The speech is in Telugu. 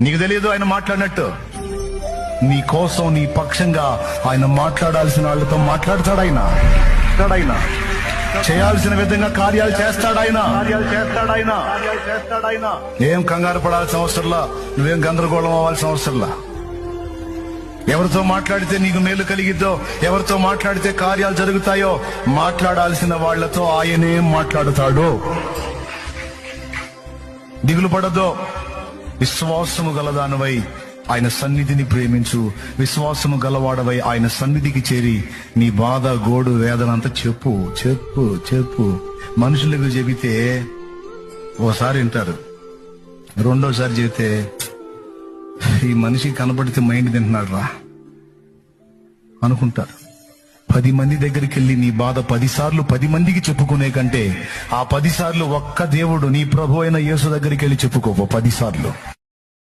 నీకు తెలియదు ఆయన మాట్లాడినట్టు. నీ కోసం, నీ పక్షంగా ఆయన మాట్లాడాల్సిన వాళ్ళతో మాట్లాడతాడాయన. చేయాల్సిన విధంగా కార్యాలు చేస్తాడాయన. ఏం కంగారు పడాల్సిన అవసరంలా, నువ్వేం గందరగోళం అవ్వాల్సిన అవసరంలా. ఎవరితో మాట్లాడితే నీకు మేలు కలిగిద్దో, ఎవరితో మాట్లాడితే కార్యాలు జరుగుతాయో మాట్లాడాల్సిన వాళ్లతో ఆయనే మాట్లాడుతాడు. దిగులు పడద్దో. విశ్వాసము గలదానవై ఆయన సన్నిధిని ప్రేమించు. విశ్వాసము గలవాడవై ఆయన సన్నిధికి చేరి నీ బాధ, గోడు, వేదన అంతా చెప్పు చెప్పు చెప్పు. మనుషులకు చెబితే ఓసారి వింటారు, రెండోసారి చెబితే ఈ మనిషి కనపడితే మైండ్ తింటున్నాడు రా అనుకుంటారు. 10 మంది దగ్గరికి వెళ్ళి నీ బాధ 10 సార్లు 10 మందికి చెప్పుకునే కంటే ఆ 10 సార్లు ఒక్క దేవుడు నీ ప్రభు అయిన యేసు దగ్గరికి వెళ్ళి చెప్పుకోపో 10 సార్లు.